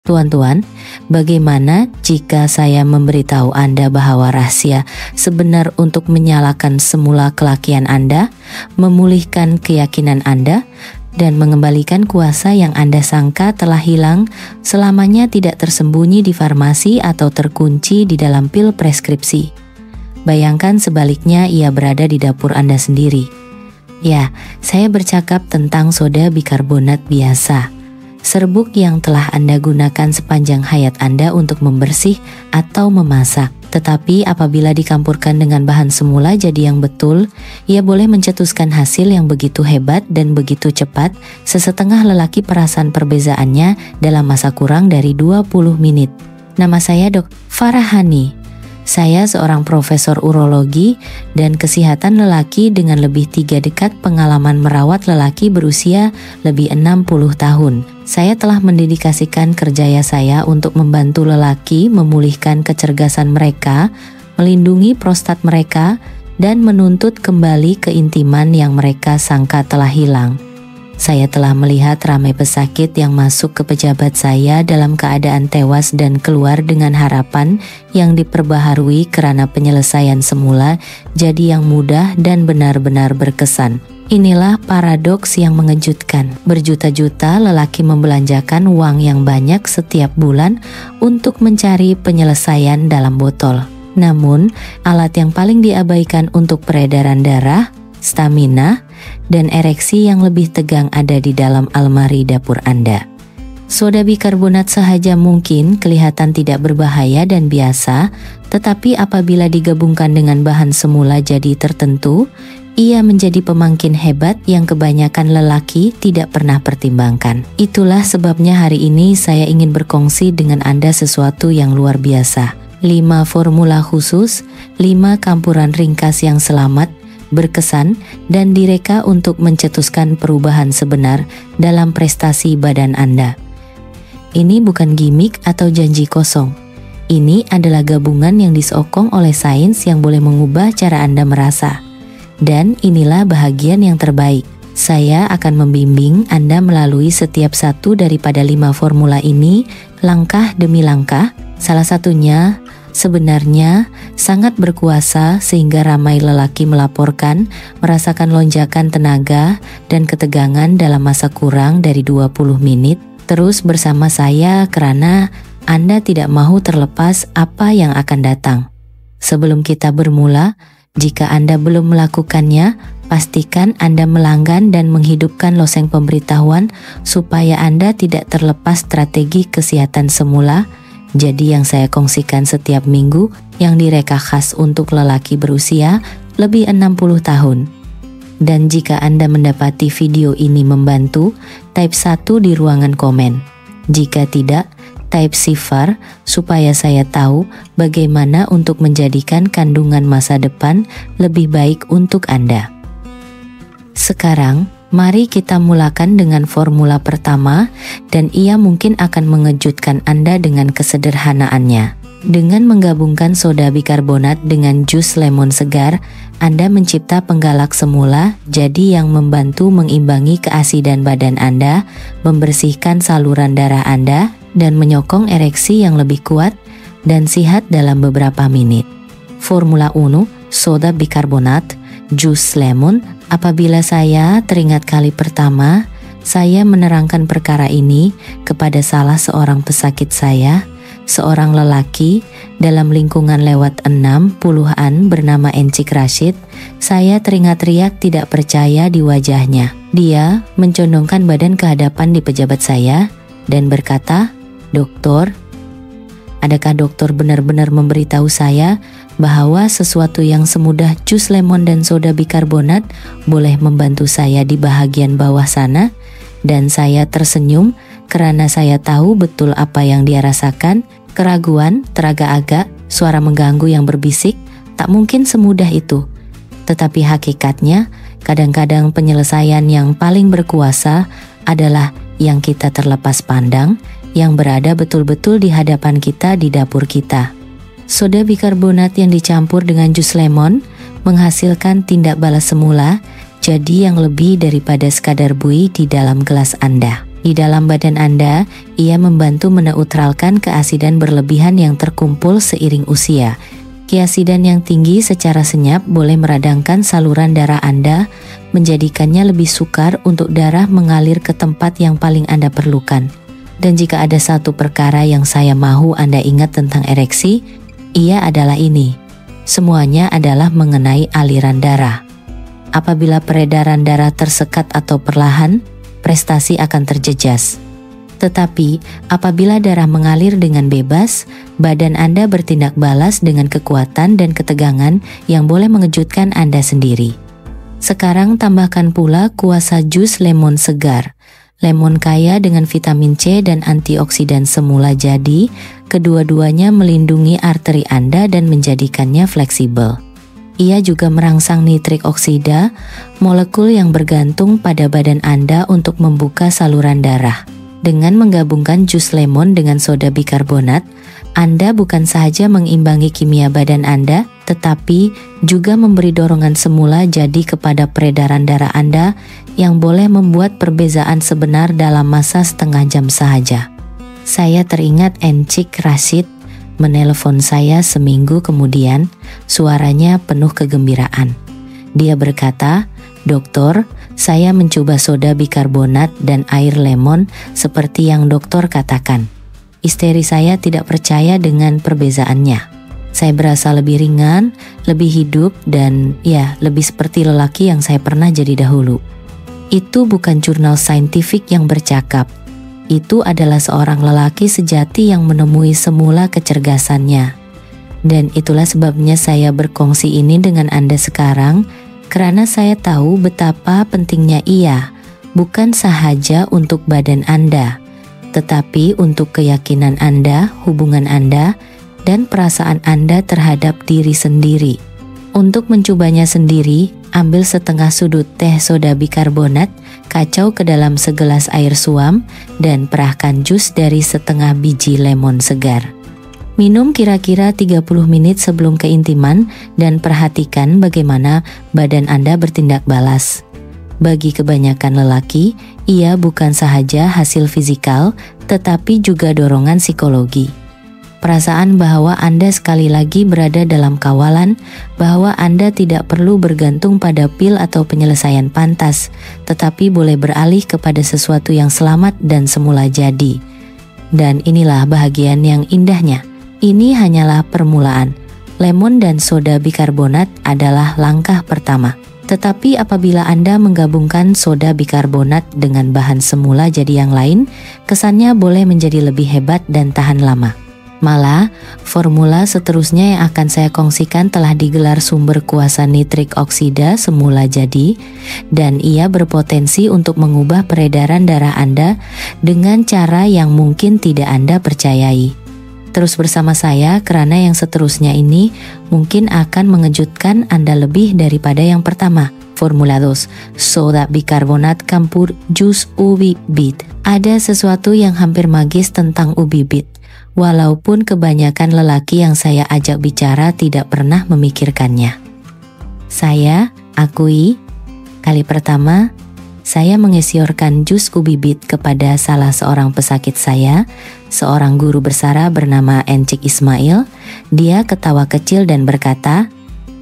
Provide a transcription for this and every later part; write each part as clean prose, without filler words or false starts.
Tuan-tuan, bagaimana jika saya memberitahu Anda bahwa rahasia sebenar untuk menyalakan semula kelakian Anda, memulihkan keyakinan Anda, dan mengembalikan kuasa yang Anda sangka telah hilang selamanya tidak tersembunyi di farmasi atau terkunci di dalam pil preskripsi. Bayangkan sebaliknya ia berada di dapur Anda sendiri. Ya, saya bercakap tentang soda bikarbonat biasa. Serbuk yang telah Anda gunakan sepanjang hayat Anda untuk membersih atau memasak. Tetapi apabila dicampurkan dengan bahan semula jadi yang betul, ia boleh mencetuskan hasil yang begitu hebat dan begitu cepat, sesetengah lelaki perasan perbezaannya dalam masa kurang dari 20 menit. Nama saya Dr. Farahani. Saya seorang profesor urologi dan kesehatan lelaki dengan lebih 3 dekad pengalaman merawat lelaki berusia lebih 60 tahun. Saya telah mendedikasikan kerjaya saya untuk membantu lelaki memulihkan kecergasan mereka, melindungi prostat mereka, dan menuntut kembali keintiman yang mereka sangka telah hilang. Saya telah melihat ramai pesakit yang masuk ke pejabat saya dalam keadaan tewas dan keluar dengan harapan yang diperbaharui karena penyelesaian semula jadi yang mudah dan benar-benar berkesan. Inilah paradoks yang mengejutkan. Berjuta-juta lelaki membelanjakan uang yang banyak setiap bulan untuk mencari penyelesaian dalam botol. Namun, alat yang paling diabaikan untuk peredaran darah, stamina, dan ereksi yang lebih tegang ada di dalam almari dapur Anda. Soda bikarbonat sahaja mungkin kelihatan tidak berbahaya dan biasa, tetapi apabila digabungkan dengan bahan semula jadi tertentu, ia menjadi pemangkin hebat yang kebanyakan lelaki tidak pernah pertimbangkan. Itulah sebabnya hari ini saya ingin berkongsi dengan Anda sesuatu yang luar biasa. 5 formula khusus, 5 campuran ringkas yang selamat, berkesan, dan direka untuk mencetuskan perubahan sebenar dalam prestasi badan Anda. Ini bukan gimmick atau janji kosong. Ini adalah gabungan yang disokong oleh sains yang boleh mengubah cara Anda merasa. Dan inilah bahagian yang terbaik. Saya akan membimbing Anda melalui setiap satu daripada 5 formula ini, langkah demi langkah. Salah satunya sebenarnya sangat berkuasa sehingga ramai lelaki melaporkan merasakan lonjakan tenaga dan ketegangan dalam masa kurang dari 20 menit. Terus bersama saya karena Anda tidak mau terlepas apa yang akan datang. Sebelum kita bermula, jika Anda belum melakukannya, pastikan Anda melanggan dan menghidupkan loseng pemberitahuan supaya Anda tidak terlepas strategi kesehatan semula. Jadi yang saya kongsikan setiap minggu yang direka khas untuk lelaki berusia lebih 60 tahun. Dan jika Anda mendapati video ini membantu, type 1 di ruangan komen. Jika tidak, type sifar supaya saya tahu bagaimana untuk menjadikan kandungan masa depan lebih baik untuk Anda. Sekarang, mari kita mulakan dengan formula pertama dan ia mungkin akan mengejutkan Anda dengan kesederhanaannya. Dengan menggabungkan soda bikarbonat dengan jus lemon segar, Anda mencipta penggalak semula jadi yang membantu mengimbangi keasidan badan Anda, membersihkan saluran darah Anda, dan menyokong ereksi yang lebih kuat dan sehat dalam beberapa menit. Formula 1, soda bikarbonat, jus lemon. Apabila saya teringat kali pertama, saya menerangkan perkara ini kepada salah seorang pesakit saya, seorang lelaki dalam lingkungan lewat 60-an bernama Encik Rashid. Saya teringat-riak tidak percaya di wajahnya. Dia mencondongkan badan ke hadapan di pejabat saya dan berkata, "Doktor, adakah dokter benar-benar memberitahu saya bahwa sesuatu yang semudah jus lemon dan soda bikarbonat boleh membantu saya di bahagian bawah sana?" Dan saya tersenyum karena saya tahu betul apa yang dia rasakan. Keraguan, teragak-agak, suara mengganggu yang berbisik, tak mungkin semudah itu. Tetapi hakikatnya, kadang-kadang penyelesaian yang paling berkuasa adalah yang kita terlepas pandang, yang berada betul-betul di hadapan kita di dapur kita. Soda bikarbonat yang dicampur dengan jus lemon menghasilkan tindak balas semula, jadi yang lebih daripada sekadar buih di dalam gelas Anda. Di dalam badan Anda, ia membantu meneutralkan keasidan berlebihan yang terkumpul seiring usia. Keasidan yang tinggi secara senyap boleh meradangkan saluran darah Anda, menjadikannya lebih sukar untuk darah mengalir ke tempat yang paling Anda perlukan. Dan jika ada satu perkara yang saya mahu Anda ingat tentang ereksi, ia adalah ini. Semuanya adalah mengenai aliran darah. Apabila peredaran darah tersekat atau perlahan, prestasi akan terjejas. Tetapi, apabila darah mengalir dengan bebas, badan Anda bertindak balas dengan kekuatan dan ketegangan yang boleh mengejutkan Anda sendiri. Sekarang tambahkan pula kuasa jus lemon segar. Lemon kaya dengan vitamin C dan antioksidan semula jadi, kedua-duanya melindungi arteri Anda dan menjadikannya fleksibel. Ia juga merangsang nitrik oksida, molekul yang bergantung pada badan Anda untuk membuka saluran darah. Dengan menggabungkan jus lemon dengan soda bikarbonat, Anda bukan saja mengimbangi kimia badan Anda, tetapi juga memberi dorongan semula jadi kepada peredaran darah Anda yang boleh membuat perbezaan sebenar dalam masa setengah jam saja. Saya teringat Encik Rashid menelepon saya seminggu kemudian, suaranya penuh kegembiraan. Dia berkata, "Dokter, saya mencoba soda bikarbonat dan air lemon seperti yang dokter katakan. Istri saya tidak percaya dengan perbezaannya. Saya berasa lebih ringan, lebih hidup, dan lebih seperti lelaki yang saya pernah jadi dahulu." Itu bukan jurnal saintifik yang bercakap. Itu adalah seorang lelaki sejati yang menemui semula kecergasannya. Dan itulah sebabnya saya berkongsi ini dengan Anda sekarang, karena saya tahu betapa pentingnya ia, bukan sahaja untuk badan Anda, tetapi untuk keyakinan Anda, hubungan Anda, dan perasaan Anda terhadap diri sendiri. Untuk mencobanya sendiri, ambil setengah sudut teh soda bikarbonat, kacau ke dalam segelas air suam, dan perahkan jus dari setengah biji lemon segar. Minum kira-kira 30 menit sebelum keintiman dan perhatikan bagaimana badan Anda bertindak balas. Bagi kebanyakan lelaki, ia bukan sahaja hasil fisikal, tetapi juga dorongan psikologi. Perasaan bahwa Anda sekali lagi berada dalam kawalan, bahwa Anda tidak perlu bergantung pada pil atau penyelesaian pantas, tetapi boleh beralih kepada sesuatu yang selamat dan semula jadi. Dan inilah bahagian yang indahnya. Ini hanyalah permulaan. Lemon dan soda bikarbonat adalah langkah pertama. Tetapi apabila Anda menggabungkan soda bikarbonat dengan bahan semula jadi yang lain, kesannya boleh menjadi lebih hebat dan tahan lama. Malah, formula seterusnya yang akan saya kongsikan telah digelar sumber kuasa nitrik oksida semula jadi, dan ia berpotensi untuk mengubah peredaran darah Anda dengan cara yang mungkin tidak Anda percayai. Terus bersama saya karena yang seterusnya ini mungkin akan mengejutkan Anda lebih daripada yang pertama. Formula 2, soda bikarbonat campur jus ubi bit. Ada sesuatu yang hampir magis tentang ubi bit. Walaupun kebanyakan lelaki yang saya ajak bicara tidak pernah memikirkannya. Saya akui, kali pertama, saya mengesyurkan jus ubi bit kepada salah seorang pesakit saya, seorang guru bersara bernama Encik Ismail. Dia ketawa kecil dan berkata,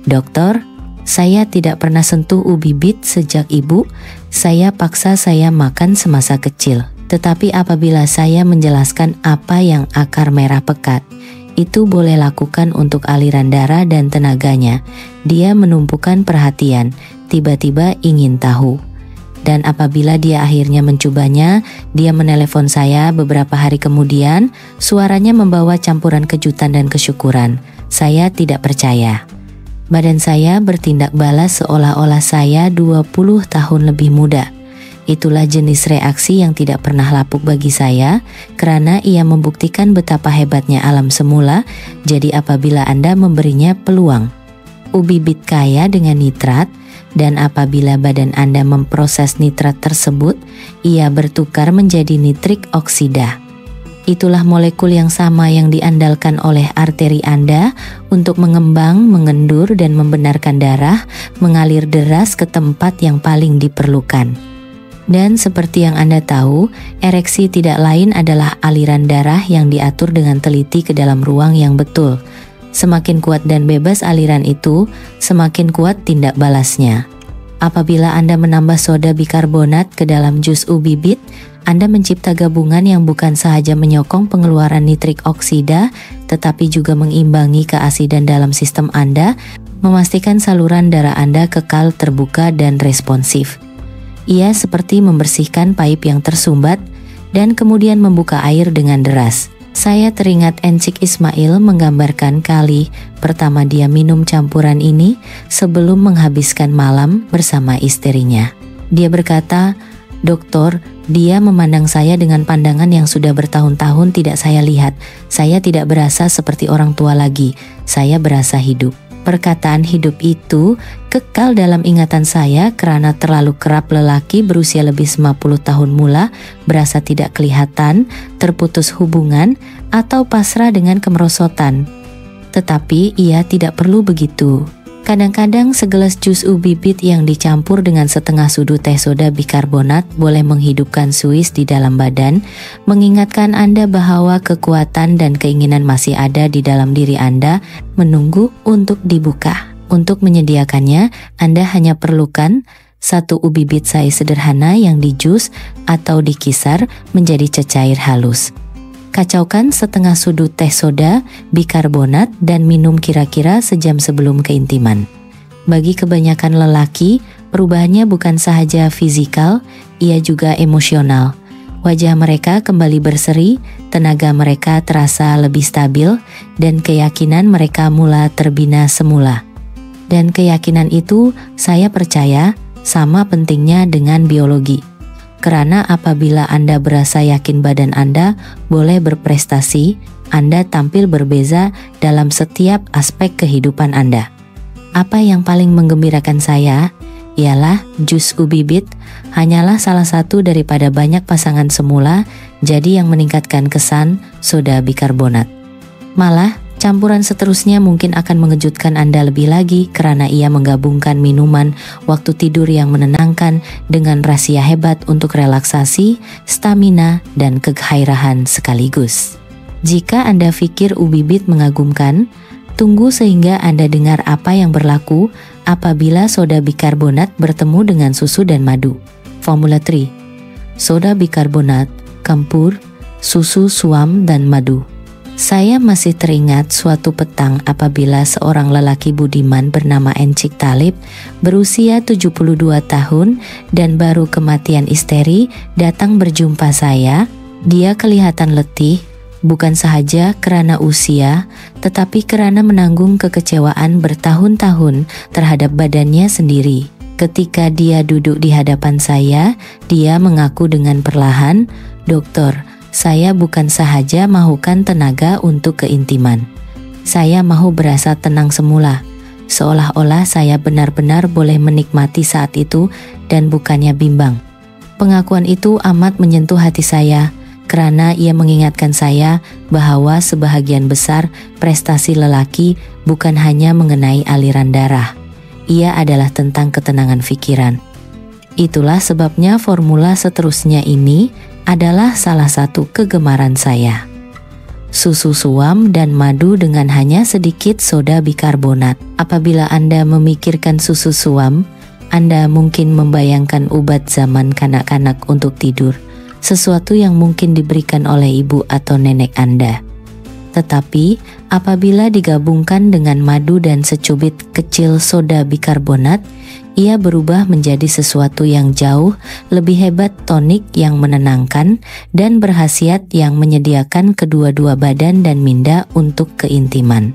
"Dokter, saya tidak pernah sentuh ubi bit sejak ibu, saya paksa saya makan semasa kecil. Tetapi apabila saya menjelaskan apa yang akar merah pekat, itu boleh lakukan untuk aliran darah dan tenaganya, dia menumpukan perhatian, tiba-tiba ingin tahu. Dan apabila dia akhirnya mencobanya, dia menelepon saya beberapa hari kemudian, suaranya membawa campuran kejutan dan kesyukuran. Saya tidak percaya. Badan saya bertindak balas seolah-olah saya 20 tahun lebih muda. Itulah jenis reaksi yang tidak pernah lapuk bagi saya, karena ia membuktikan betapa hebatnya alam semula. Jadi apabila Anda memberinya peluang, ubi bit kaya dengan nitrat, dan apabila badan Anda memproses nitrat tersebut, ia bertukar menjadi nitrik oksida. Itulah molekul yang sama yang diandalkan oleh arteri Anda untuk mengembang, mengendur, dan membenarkan darah mengalir deras ke tempat yang paling diperlukan. Dan seperti yang Anda tahu, ereksi tidak lain adalah aliran darah yang diatur dengan teliti ke dalam ruang yang betul. Semakin kuat dan bebas aliran itu, semakin kuat tindak balasnya. Apabila Anda menambah soda bikarbonat ke dalam jus ubi bit, Anda mencipta gabungan yang bukan sahaja menyokong pengeluaran nitrik oksida, tetapi juga mengimbangi keasidan dalam sistem Anda, memastikan saluran darah Anda kekal terbuka dan responsif. Ia seperti membersihkan pipe yang tersumbat dan kemudian membuka air dengan deras. Saya teringat Encik Ismail menggambarkan kali pertama dia minum campuran ini sebelum menghabiskan malam bersama istrinya. Dia berkata, "Dokter, dia memandang saya dengan pandangan yang sudah bertahun-tahun tidak saya lihat. Saya tidak berasa seperti orang tua lagi. Saya berasa hidup." Perkataan hidup itu kekal dalam ingatan saya karena terlalu kerap lelaki berusia lebih 50 tahun mula berasa tidak kelihatan, terputus hubungan, atau pasrah dengan kemerosotan. Tetapi ia tidak perlu begitu. Kadang-kadang segelas jus ubi bit yang dicampur dengan setengah sudu teh soda bikarbonat boleh menghidupkan suis di dalam badan, mengingatkan Anda bahwa kekuatan dan keinginan masih ada di dalam diri Anda, menunggu untuk dibuka. Untuk menyediakannya, Anda hanya perlukan satu ubi bit size sederhana yang dijus atau dikisar menjadi cecair halus. Kacaukan setengah sudu teh soda bikarbonat dan minum kira-kira sejam sebelum keintiman. Bagi kebanyakan lelaki, perubahannya bukan sahaja fisikal, ia juga emosional. Wajah mereka kembali berseri, tenaga mereka terasa lebih stabil, dan keyakinan mereka mula terbina semula. Dan keyakinan itu, saya percaya, sama pentingnya dengan biologi. Karena apabila Anda berasa yakin badan Anda boleh berprestasi, Anda tampil berbeza dalam setiap aspek kehidupan Anda. Apa yang paling menggembirakan saya ialah jus ubi bit hanyalah salah satu daripada banyak pasangan semula, jadi yang meningkatkan kesan soda bikarbonat. Malah, campuran seterusnya mungkin akan mengejutkan Anda lebih lagi karena ia menggabungkan minuman waktu tidur yang menenangkan dengan rahasia hebat untuk relaksasi, stamina, dan kegairahan sekaligus. Jika Anda pikir ubi bit mengagumkan, tunggu sehingga Anda dengar apa yang berlaku apabila soda bikarbonat bertemu dengan susu dan madu. Formula 3. Soda bikarbonat, campur, susu suam, dan madu. Saya masih teringat suatu petang apabila seorang lelaki budiman bernama Encik Talib berusia 72 tahun dan baru kematian istri datang berjumpa saya. Dia kelihatan letih, bukan sahaja karena usia, tetapi karena menanggung kekecewaan bertahun-tahun terhadap badannya sendiri. Ketika dia duduk di hadapan saya, dia mengaku dengan perlahan, "Dokter, saya bukan sahaja mahukan tenaga untuk keintiman. Saya mahu berasa tenang semula, seolah-olah saya benar-benar boleh menikmati saat itu dan bukannya bimbang." Pengakuan itu amat menyentuh hati saya, karena ia mengingatkan saya bahwa sebahagian besar prestasi lelaki bukan hanya mengenai aliran darah. Ia adalah tentang ketenangan pikiran. Itulah sebabnya formula seterusnya ini adalah salah satu kegemaran saya. Susu suam dan madu dengan hanya sedikit soda bikarbonat. Apabila Anda memikirkan susu suam, Anda mungkin membayangkan ubat zaman kanak-kanak untuk tidur, sesuatu yang mungkin diberikan oleh ibu atau nenek Anda. Tetapi, apabila digabungkan dengan madu dan secubit kecil soda bikarbonat, ia berubah menjadi sesuatu yang jauh lebih hebat, tonik yang menenangkan dan berkhasiat yang menyediakan kedua-dua badan dan minda untuk keintiman.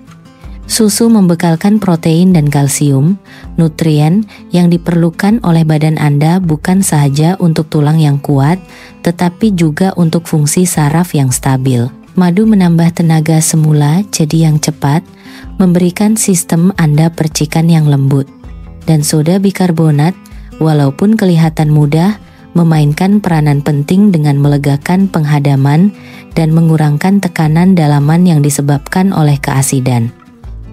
Susu membekalkan protein dan kalsium, nutrien yang diperlukan oleh badan Anda bukan sahaja untuk tulang yang kuat, tetapi juga untuk fungsi saraf yang stabil. Madu menambah tenaga semula jadi yang cepat, memberikan sistem Anda percikan yang lembut. Dan soda bikarbonat, walaupun kelihatan mudah, memainkan peranan penting dengan melegakan penghadaman dan mengurangkan tekanan dalaman yang disebabkan oleh keasidan.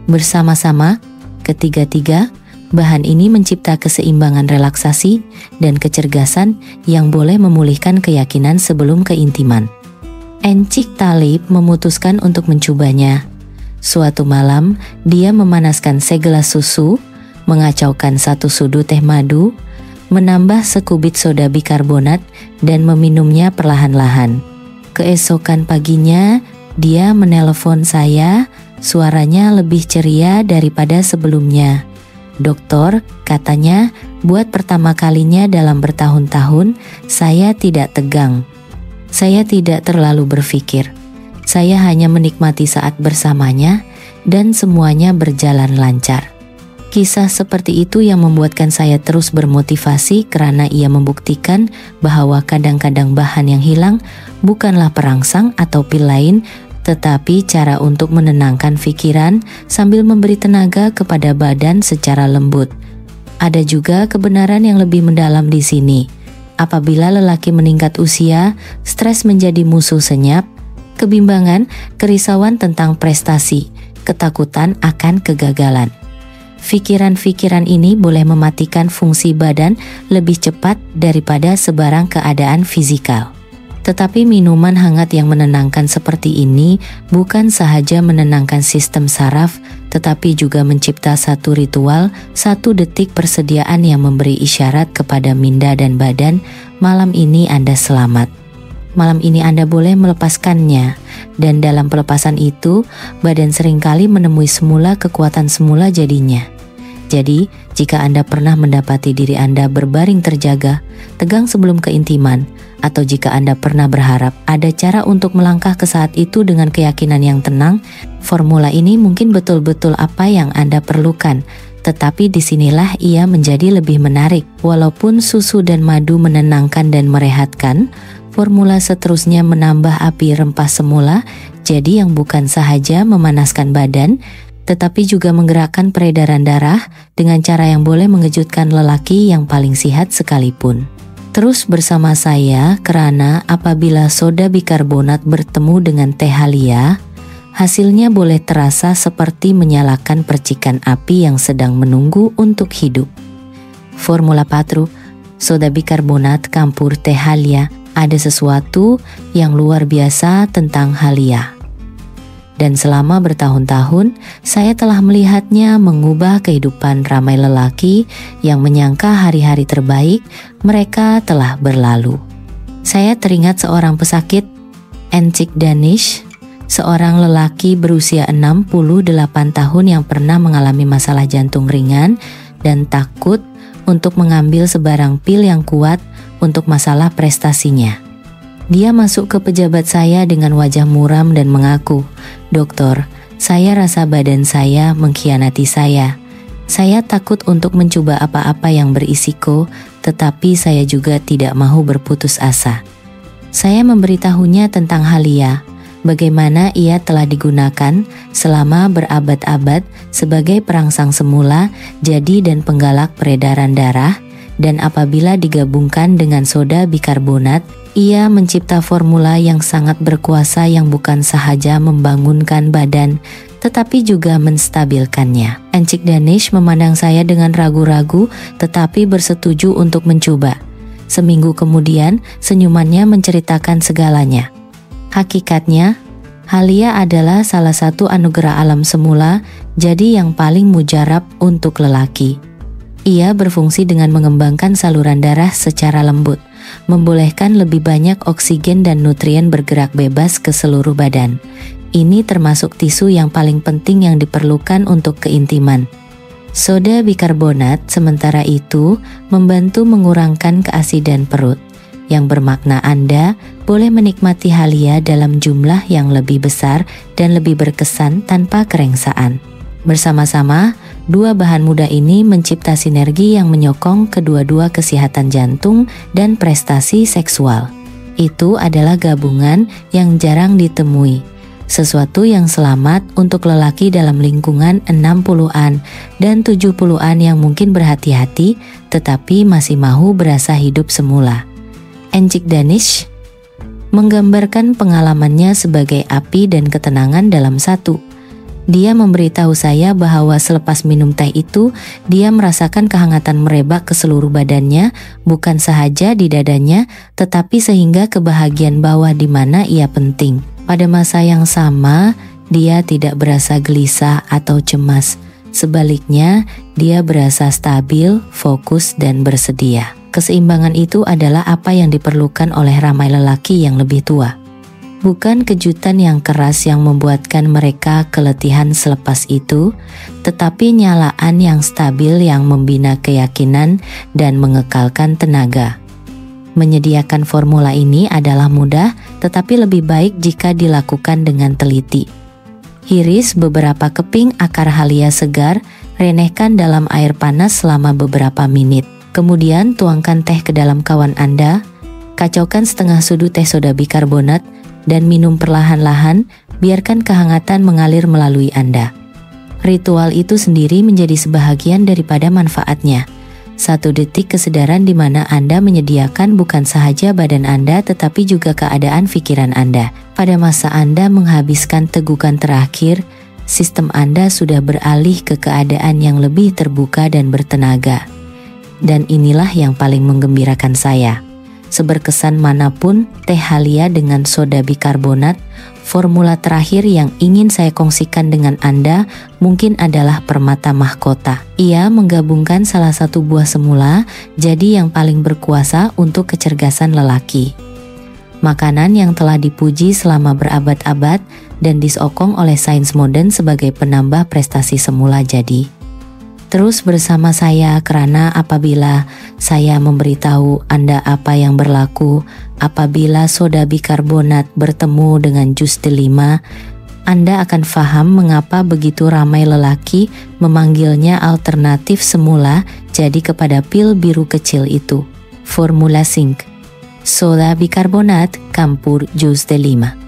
Bersama-sama, ketiga-tiga Bahan ini mencipta keseimbangan relaksasi dan kecergasan yang boleh memulihkan keyakinan sebelum keintiman. Encik Talib memutuskan untuk mencobanya. Suatu malam, dia memanaskan segelas susu, mengacaukan satu sudu teh madu, menambah sekubit soda bikarbonat, dan meminumnya perlahan-lahan. Keesokan paginya, dia menelepon saya, suaranya lebih ceria daripada sebelumnya. "Dokter," katanya, "buat pertama kalinya dalam bertahun-tahun, saya tidak tegang. Saya tidak terlalu berpikir. Saya hanya menikmati saat bersamanya, dan semuanya berjalan lancar." Kisah seperti itu yang membuatkan saya terus bermotivasi karena ia membuktikan bahwa kadang-kadang bahan yang hilang bukanlah perangsang atau pil lain, tetapi cara untuk menenangkan pikiran sambil memberi tenaga kepada badan secara lembut. Ada juga kebenaran yang lebih mendalam di sini. Apabila lelaki meningkat usia, stres menjadi musuh senyap, kebimbangan, kerisauan tentang prestasi, ketakutan akan kegagalan. Pikiran-pikiran ini boleh mematikan fungsi badan lebih cepat daripada sebarang keadaan fisikal. Tetapi minuman hangat yang menenangkan seperti ini bukan sahaja menenangkan sistem saraf, tetapi juga mencipta satu ritual, 1 detik persediaan yang memberi isyarat kepada minda dan badan, malam ini Anda selamat. Malam ini Anda boleh melepaskannya, dan dalam pelepasan itu, badan seringkali menemui semula kekuatan semula jadinya. Jadi, jika Anda pernah mendapati diri Anda berbaring terjaga, tegang sebelum keintiman, atau jika Anda pernah berharap ada cara untuk melangkah ke saat itu dengan keyakinan yang tenang, formula ini mungkin betul-betul apa yang Anda perlukan. Tetapi disinilah ia menjadi lebih menarik. Walaupun susu dan madu menenangkan dan merehatkan, formula seterusnya menambah api rempah semula, jadi yang bukan sahaja memanaskan badan, tetapi juga menggerakkan peredaran darah dengan cara yang boleh mengejutkan lelaki yang paling sihat sekalipun. Terus bersama saya karena apabila soda bikarbonat bertemu dengan teh halia, hasilnya boleh terasa seperti menyalakan percikan api yang sedang menunggu untuk hidup. Formula Patru, soda bikarbonat campur teh halia, ada sesuatu yang luar biasa tentang halia. Dan selama bertahun-tahun, saya telah melihatnya mengubah kehidupan ramai lelaki yang menyangka hari-hari terbaik mereka telah berlalu. Saya teringat seorang pesakit, Encik Danish, seorang lelaki berusia 68 tahun yang pernah mengalami masalah jantung ringan dan takut untuk mengambil sebarang pil yang kuat untuk masalah prestasinya. Dia masuk ke pejabat saya dengan wajah muram dan mengaku, "Dokter, saya rasa badan saya mengkhianati saya. Saya takut untuk mencoba apa-apa yang berisiko, tetapi saya juga tidak mau berputus asa." Saya memberitahunya tentang halia, bagaimana ia telah digunakan selama berabad-abad sebagai perangsang semula, jadi dan penggalak peredaran darah, dan apabila digabungkan dengan soda bikarbonat, ia mencipta formula yang sangat berkuasa yang bukan sahaja membangunkan badan, tetapi juga menstabilkannya. Encik Danish memandang saya dengan ragu-ragu, tetapi bersetuju untuk mencoba. Seminggu kemudian, senyumannya menceritakan segalanya. Hakikatnya, halia adalah salah satu anugerah alam semula, jadi yang paling mujarab untuk lelaki. Ia berfungsi dengan mengembangkan saluran darah secara lembut, membolehkan lebih banyak oksigen dan nutrien bergerak bebas ke seluruh badan. Ini termasuk tisu yang paling penting yang diperlukan untuk keintiman. Soda bikarbonat sementara itu membantu mengurangkan keasidan perut, yang bermakna Anda boleh menikmati halia dalam jumlah yang lebih besar dan lebih berkesan tanpa kerengsaan. Bersama-sama, dua bahan muda ini mencipta sinergi yang menyokong kedua-dua kesehatan jantung dan prestasi seksual. Itu adalah gabungan yang jarang ditemui, sesuatu yang selamat untuk lelaki dalam lingkungan 60-an dan 70-an yang mungkin berhati-hati tetapi masih mau berasa hidup semula. Encik Danish menggambarkan pengalamannya sebagai api dan ketenangan dalam satu. Dia memberitahu saya bahwa selepas minum teh itu, dia merasakan kehangatan merebak ke seluruh badannya, bukan sahaja di dadanya, tetapi sehingga ke bahagian bawah di mana ia penting. Pada masa yang sama, dia tidak berasa gelisah atau cemas. Sebaliknya, dia berasa stabil, fokus, dan bersedia. Keseimbangan itu adalah apa yang diperlukan oleh ramai lelaki yang lebih tua. Bukan kejutan yang keras yang membuatkan mereka keletihan selepas itu, tetapi nyalaan yang stabil yang membina keyakinan dan mengekalkan tenaga. Menyediakan formula ini adalah mudah, tetapi lebih baik jika dilakukan dengan teliti. Hiris beberapa keping akar halia segar, renehkan dalam air panas selama beberapa menit. Kemudian tuangkan teh ke dalam cawan Anda, kacaukan setengah sudu teh soda bikarbonat, dan minum perlahan-lahan, biarkan kehangatan mengalir melalui Anda. Ritual itu sendiri menjadi sebahagian daripada manfaatnya. 1 detik kesadaran di mana Anda menyediakan bukan sahaja badan Anda tetapi juga keadaan pikiran Anda. Pada masa Anda menghabiskan tegukan terakhir, sistem Anda sudah beralih ke keadaan yang lebih terbuka dan bertenaga. Dan inilah yang paling menggembirakan saya. Seberkesan manapun teh halia dengan soda bikarbonat, formula terakhir yang ingin saya kongsikan dengan Anda mungkin adalah permata mahkota. Ia menggabungkan salah satu buah semula, jadi yang paling berkuasa untuk kecergasan lelaki. Makanan yang telah dipuji selama berabad-abad dan disokong oleh sains modern sebagai penambah prestasi semula jadi. Terus bersama saya karena apabila saya memberitahu Anda apa yang berlaku apabila soda bikarbonat bertemu dengan jus delima, Anda akan paham mengapa begitu ramai lelaki memanggilnya alternatif semula jadi kepada pil biru kecil itu. Formula Zinc, soda bikarbonat campur jus delima.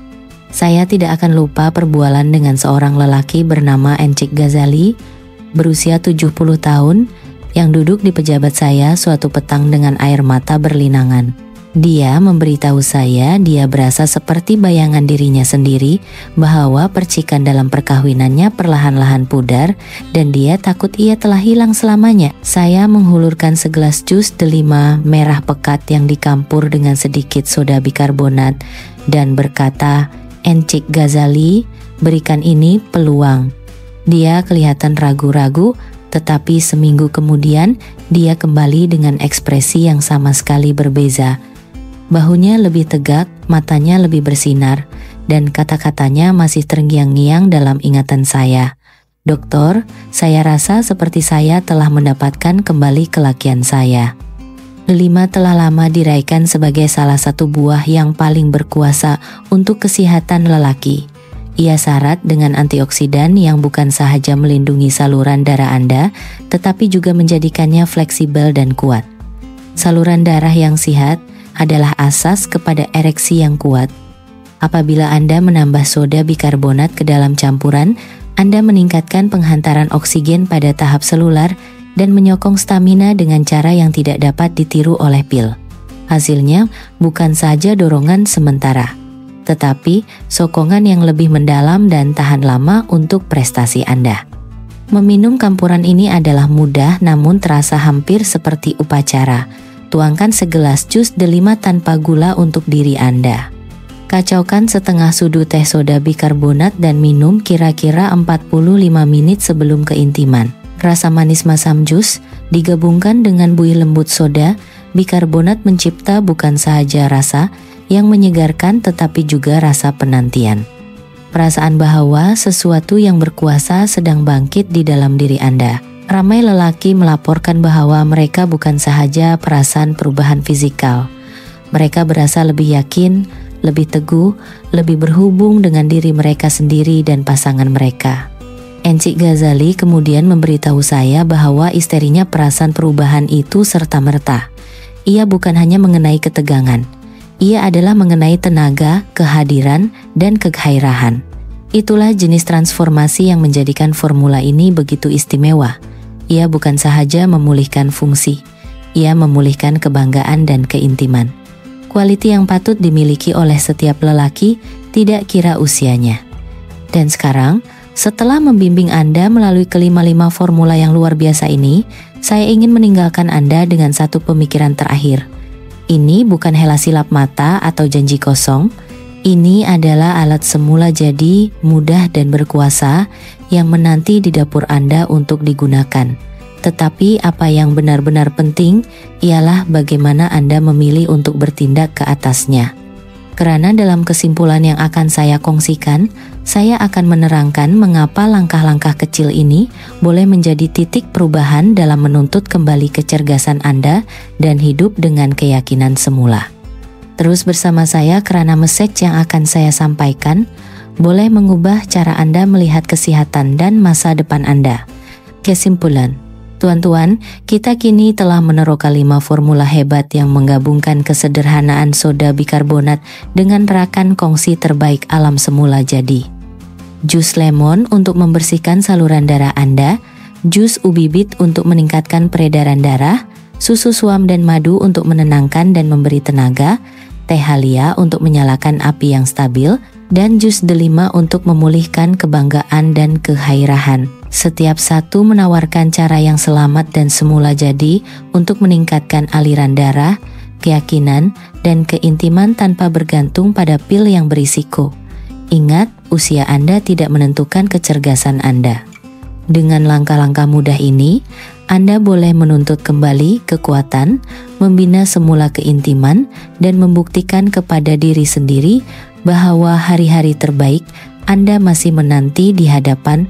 Saya tidak akan lupa perbualan dengan seorang lelaki bernama Encik Ghazali, berusia 70 tahun, yang duduk di pejabat saya suatu petang dengan air mata berlinangan. Dia memberitahu saya dia berasa seperti bayangan dirinya sendiri bahwa percikan dalam perkahwinannya perlahan-lahan pudar dan dia takut ia telah hilang selamanya. Saya menghulurkan segelas jus delima merah pekat yang dicampur dengan sedikit soda bikarbonat dan berkata, "Encik Ghazali, berikan ini peluang." Dia kelihatan ragu-ragu, tetapi seminggu kemudian dia kembali dengan ekspresi yang sama sekali berbeza. Bahunya lebih tegak, matanya lebih bersinar, dan kata-katanya masih terngiang-ngiang dalam ingatan saya. "Doktor, saya rasa seperti saya telah mendapatkan kembali kelakian saya." Delima telah lama diraikan sebagai salah satu buah yang paling berkuasa untuk kesehatan lelaki. Ia syarat dengan antioksidan yang bukan sahaja melindungi saluran darah Anda, tetapi juga menjadikannya fleksibel dan kuat. Saluran darah yang sehat adalah asas kepada ereksi yang kuat. Apabila Anda menambah soda bikarbonat ke dalam campuran, Anda meningkatkan penghantaran oksigen pada tahap selular dan menyokong stamina dengan cara yang tidak dapat ditiru oleh pil. Hasilnya bukan saja dorongan sementara, tetapi sokongan yang lebih mendalam dan tahan lama untuk prestasi Anda. Meminum campuran ini adalah mudah namun terasa hampir seperti upacara. Tuangkan segelas jus delima tanpa gula untuk diri Anda. Kacaukan setengah sudu teh soda bikarbonat dan minum kira-kira 45 menit sebelum keintiman. Rasa manis masam jus digabungkan dengan buih lembut soda bikarbonat mencipta bukan sahaja rasa yang menyegarkan tetapi juga rasa penantian. Perasaan bahwa sesuatu yang berkuasa sedang bangkit di dalam diri Anda. Ramai lelaki melaporkan bahwa mereka bukan sahaja perasaan perubahan fisikal. Mereka berasa lebih yakin, lebih teguh, lebih berhubung dengan diri mereka sendiri dan pasangan mereka. Encik Ghazali kemudian memberitahu saya bahwa isterinya perasaan perubahan itu serta-merta. Ia bukan hanya mengenai ketegangan. Ia adalah mengenai tenaga, kehadiran, dan kegairahan. Itulah jenis transformasi yang menjadikan formula ini begitu istimewa. Ia bukan sahaja memulihkan fungsi, ia memulihkan kebanggaan dan keintiman. Kualiti yang patut dimiliki oleh setiap lelaki, tidak kira usianya. Dan sekarang, Setelah membimbing Anda melalui kelima-lima formula yang luar biasa ini, saya ingin meninggalkan Anda dengan satu pemikiran terakhir. Ini bukan hela silap mata atau janji kosong. Ini adalah alat semula jadi, mudah dan berkuasa yang menanti di dapur Anda untuk digunakan. Tetapi apa yang benar-benar penting ialah bagaimana Anda memilih untuk bertindak ke atasnya. Karena dalam kesimpulan yang akan saya kongsikan, saya akan menerangkan mengapa langkah-langkah kecil ini boleh menjadi titik perubahan dalam menuntut kembali kecerdasan Anda dan hidup dengan keyakinan semula. Terus bersama saya karena message yang akan saya sampaikan boleh mengubah cara Anda melihat kesehatan dan masa depan Anda. Kesimpulan. Tuan-tuan, kita kini telah meneroka 5 formula hebat yang menggabungkan kesederhanaan soda bikarbonat dengan rakan kongsi terbaik alam semula jadi. Jus lemon untuk membersihkan saluran darah Anda, jus ubi bit untuk meningkatkan peredaran darah, susu suam dan madu untuk menenangkan dan memberi tenaga, teh halia untuk menyalakan api yang stabil, dan jus delima untuk memulihkan kebanggaan dan kegairahan. Setiap satu menawarkan cara yang selamat dan semula jadi untuk meningkatkan aliran darah, keyakinan, dan keintiman tanpa bergantung pada pil yang berisiko. Ingat, usia Anda tidak menentukan kecerdasan Anda. Dengan langkah-langkah mudah ini, Anda boleh menuntut kembali kekuatan, membina semula keintiman, dan membuktikan kepada diri sendiri bahwa hari-hari terbaik Anda masih menanti di hadapan